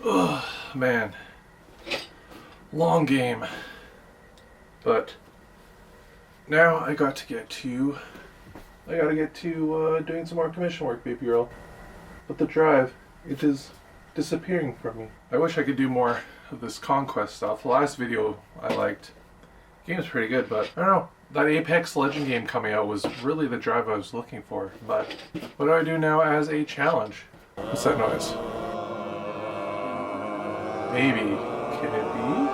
Oh man, long game, but now I gotta get to doing some more commission work, baby girl. But the drive, it is disappearing from me. I wish I could do more of this Conquest stuff. The last video I liked. The game's pretty good, but I don't know. That Apex Legend game coming out was really the drive I was looking for. But what do I do now as a challenge? What's that noise? Maybe. Can it be?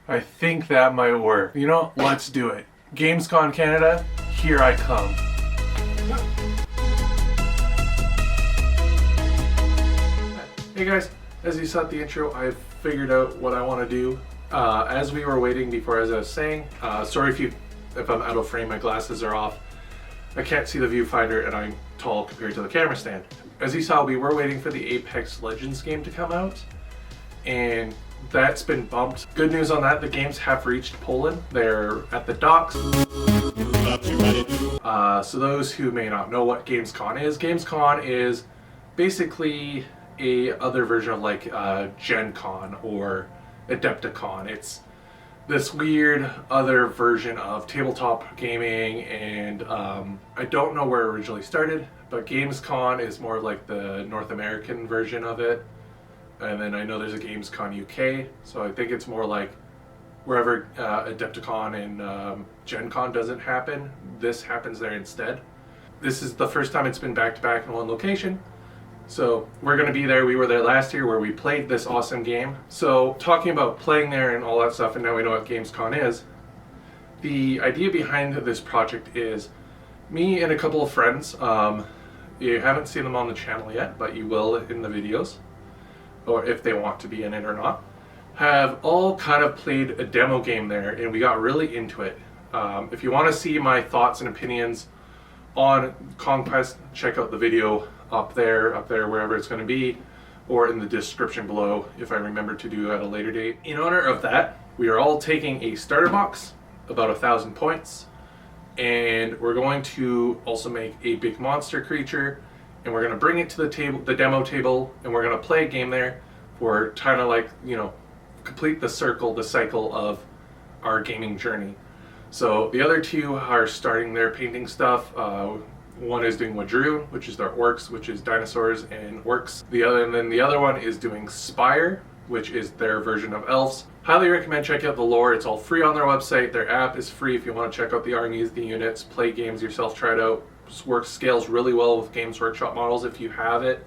I think that might work. You know, let's do it. GamesCon Canada, here I come. Hey guys, as you saw at the intro, I've figured out what I want to do. As we were waiting before, as I was saying, sorry if I'm out of frame, my glasses are off. I can't see the viewfinder and I'm tall compared to the camera stand. As you saw, we were waiting for the Apex Legends game to come out, and that's been bumped. Good news on that, the games have reached Poland. They're at the docks. So those who may not know what GamesCon is basically a other version of like Gen Con or Adepticon. It's this weird other version of tabletop gaming, and I don't know where it originally started, but GamesCon is more like the North American version of it. And then I know there's a GamesCon UK, so I think it's more like wherever Adepticon and Gen Con doesn't happen, this happens there instead. This is the first time it's been back-to-back in one location, so we're going to be there. We were there last year where we played this awesome game. So talking about playing there and all that stuff, and now we know what GamesCon is, the idea behind this project is me and a couple of friends. You haven't seen them on the channel yet, but you will in the videos, or if they want to be in it or not, have all kind of played a demo game there, and we got really into it. If you want to see my thoughts and opinions on Conquest, check out the video up there, wherever it's going to be, or in the description below if I remember to do at a later date. In honor of that, we are all taking a starter box, about 1,000 points, and we're going to also make a big monster creature, and we're going to bring it to the table, the demo table, and we're going to play a game there for kind of like, you know, complete the cycle of our gaming journey. So the other two are starting their painting stuff. One is doing Wadroon, which is their orcs, which is dinosaurs and orcs. And then the other one is doing Spire, which is their version of elves. Highly recommend checking out the lore. It's all free on their website. Their app is free if you want to check out the armies, the units, play games yourself, try it out. Scales really well with Games Workshop models. If you have it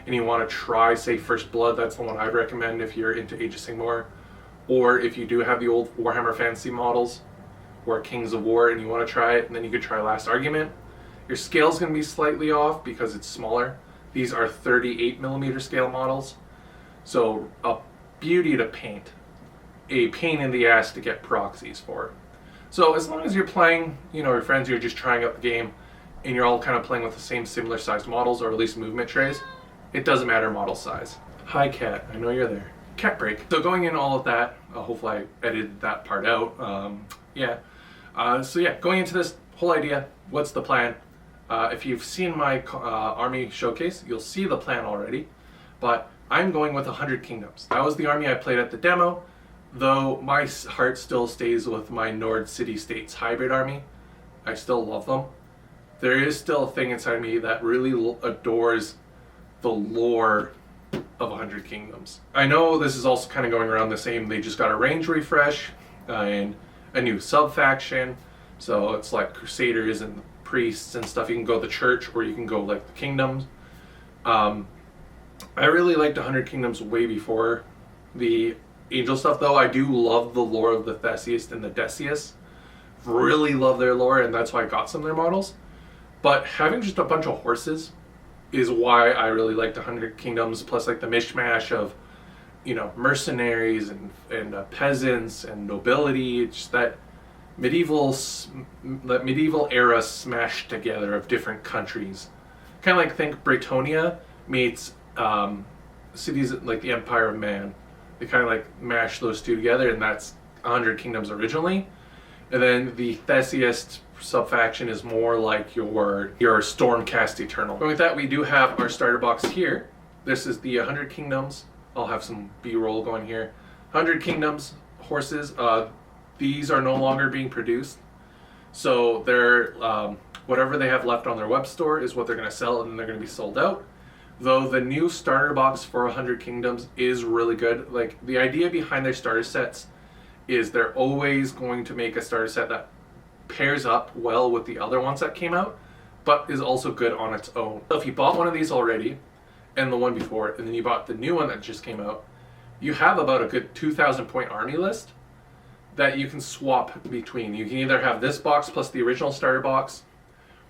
and you want to try, say, First Blood, that's the one I'd recommend if you're into Age of Sigmar. Or if you do have the old Warhammer Fantasy models or Kings of War and you want to try it, and then you could try Last Argument. Your scale's going to be slightly off because it's smaller. These are 38mm scale models, so a beauty to paint, a pain in the ass to get proxies for. So as long as you're playing, you know, your friends, you're just trying out the game, and you're all kind of playing with the same similar sized models, or at least movement trays, it doesn't matter model size. Hi cat, I know you're there. Cat break. So going in all of that, hopefully I edited that part out. Going into this whole idea, what's the plan? If you've seen my army showcase, you'll see the plan already, but I'm going with 100 Kingdoms. That was the army I played at the demo, though my heart still stays with my Nord City-States hybrid army. I still love them. There is still a thing inside me that really adores the lore of 100 Kingdoms. I know this is also kind of going around the same. They just got a range refresh and a new sub-faction, so it's like Crusaders and priests and stuff. You can go the church, or you can go like the kingdoms. I really liked 100 Kingdoms way before the angel stuff, though. I do love the lore of the Theseus and the Decius. Really love their lore, and that's why I got some of their models. But having just a bunch of horses is why I really liked 100 Kingdoms, plus like the mishmash of, you know, mercenaries and peasants and nobility. It's just that medieval era smashed together of different countries. Kind of like, think Bretonia meets cities like the Empire of Man. They kind of like mash those two together, and that's 100 Kingdoms originally. And then the Theseus subfaction is more like your Stormcast Eternal. And with that, we do have our starter box here. This is the 100 Kingdoms. I'll have some B-roll going here. 100 Kingdoms horses. These are no longer being produced. So they're whatever they have left on their web store is what they're going to sell, and then they're going to be sold out. Though the new starter box for 100 Kingdoms is really good. Like, the idea behind their starter sets is they're always going to make a starter set that pairs up well with the other ones that came out, but is also good on its own. So if you bought one of these already, and the one before, and then you bought the new one that just came out, you have about a good 2,000 point army list that you can swap between. You can either have this box plus the original starter box,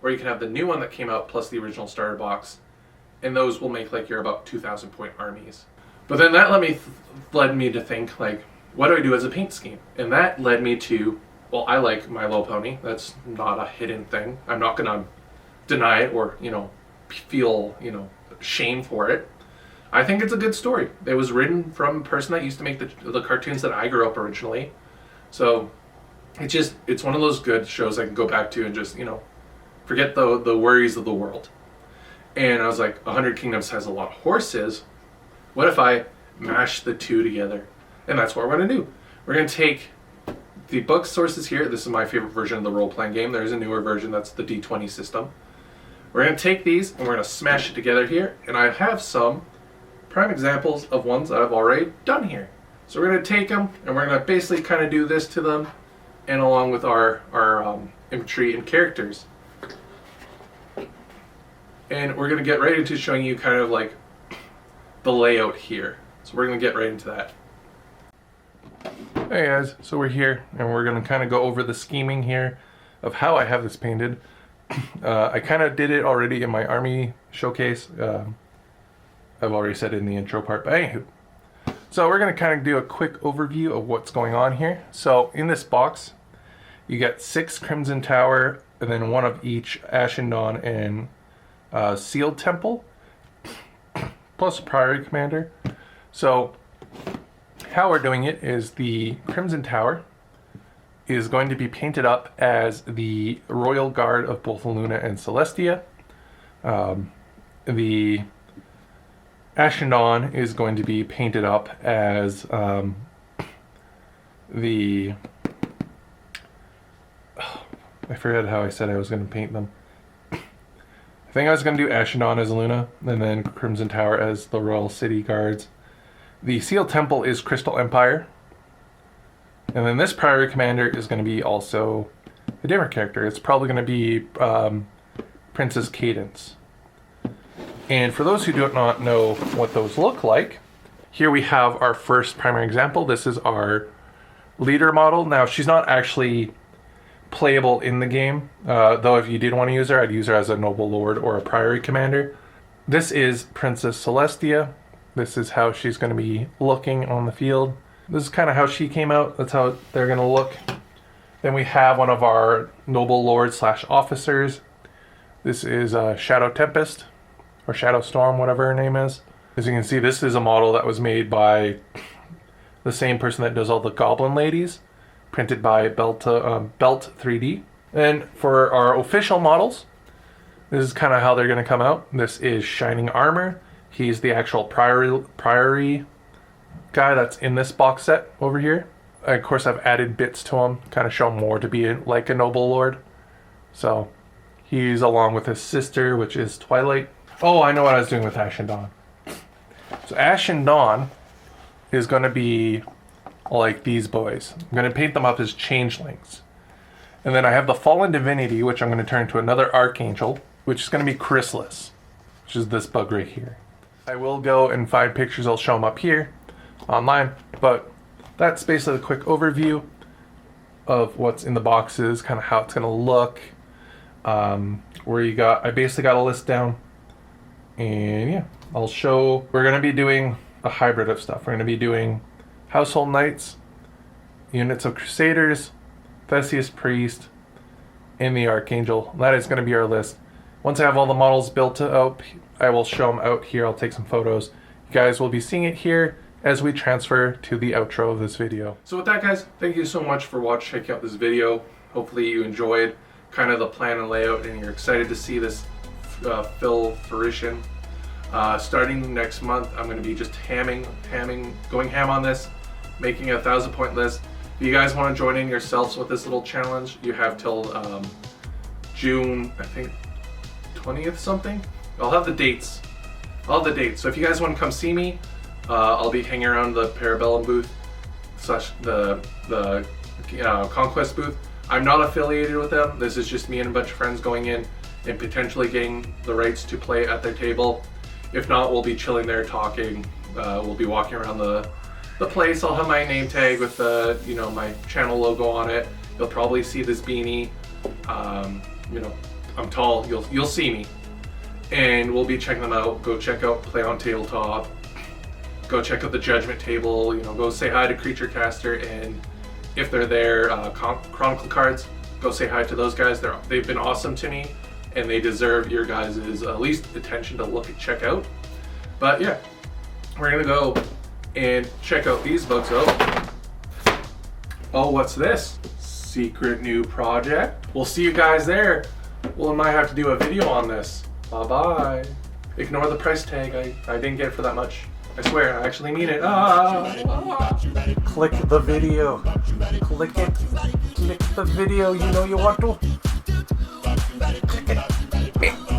or you can have the new one that came out plus the original starter box, and those will make like your about 2,000 point armies. But then that led me to think, like, what do I do as a paint scheme? And that led me to, well, I like My Little Pony. That's not a hidden thing. I'm not gonna deny it or, feel, shame for it. I think it's a good story. It was written from a person that used to make the cartoons that I grew up originally. So it's one of those good shows I can go back to and just, forget the worries of the world. And I was like, 100 Kingdoms has a lot of horses. What if I mash the two together? And that's what we're going to do. We're going to take the book sources here. This is my favorite version of the role-playing game. There's a newer version. That's the D20 system. We're going to take these and we're going to smash it together here. And I have some prime examples of ones that I've already done here. So we're going to take them and we're going to basically kind of do this to them, and along with our infantry and characters. And we're going to get right into showing you kind of like the layout here. So we're going to get right into that. Hey guys, so we're here and we're going to kind of go over the scheming here of how I have this painted. I kind of did it already in my army showcase. I've already said it in the intro part, but anywho. So we're going to kind of do a quick overview of what's going on here. So in this box, you get 6 Crimson Tower, and then 1 of each Ashen Dawn and Sealed Temple, plus a Priory Commander. So how we're doing it is the Crimson Tower is going to be painted up as the Royal Guard of both Luna and Celestia. The Ashen Dawn is going to be painted up as the... I forgot how I said I was going to paint them. I think I was going to do Ashen Dawn as Luna, and then Crimson Tower as the Royal City Guards. The Sealed Temple is Crystal Empire. And then this Priory Commander is going to be also a different character. It's probably going to be Princess Cadence. And for those who do not know what those look like, here we have our first primary example. This is our leader model. Now, she's not actually playable in the game, though if you did want to use her, I'd use her as a Noble Lord or a Priory Commander. This is Princess Celestia. This is how she's going to be looking on the field. This is kind of how she came out. That's how they're going to look. Then we have one of our Noble Lords / officers. This is Shadow Tempest, or Shadow Storm, whatever her name is. As you can see, this is a model that was made by the same person that does all the Goblin Ladies, printed by Belt 3D. And for our official models, this is kind of how they're going to come out. This is Shining Armor. He's the actual Priory guy that's in this box set over here. Of course, I've added bits to him, kind of show him more to be like a Noble Lord. So he's along with his sister, which is Twilight. Oh, I know what I was doing with Ashen Dawn. So Ashen Dawn is going to be like these boys. I'm going to paint them up as changelings. And then I have the Fallen Divinity, which I'm going to turn to another Archangel, which is going to be Chrysalis, which is this bug right here. I will go and find pictures. I'll show them up here online, but that's basically a quick overview of what's in the boxes, kind of how it's going to look. I basically got a list down, and yeah, I'll show. We're going to be doing a hybrid of stuff. We're going to be doing Household Knights, units of Crusaders, Theseus Priest, and the Archangel. That is going to be our list. Once I have all the models built out, I will show them out here. I'll take some photos, You guys will be seeing it here as we transfer to the outro of this video. So with that, guys, thank you so much for checking out this video. Hopefully you enjoyed kind of the plan and layout, and you're excited to see this fruition. Starting next month, I'm going to be just going ham on this, making a 1,000-point list. If you guys want to join in yourselves with this little challenge, you have till June, I think, 20th something. I'll have the dates. So if you guys want to come see me, I'll be hanging around the Parabellum booth / the Conquest booth. I'm not affiliated with them. This is just me and a bunch of friends going in and potentially getting the rights to play at their table. If not, we'll be chilling there talking. We'll be walking around the place. I'll have my name tag with my channel logo on it. You'll probably see this beanie. I'm tall. You'll see me, and we'll be checking them out. Go check out Play on Tabletop. Go check out the Judgment Table. Go say hi to Creature Caster, and if they're there, Chronicle Cards. Go say hi to those guys. They've been awesome to me, and they deserve your guys' at least attention to check out. But yeah, we're gonna go and check out these books out. Oh, what's this? Secret new project. We'll see you guys there. Well, I might have to do a video on this. Bye-bye. Ignore the price tag. I didn't get it for that much. I swear, I actually mean it. Click the video. Click it. Click the video. You know you want to. Click it.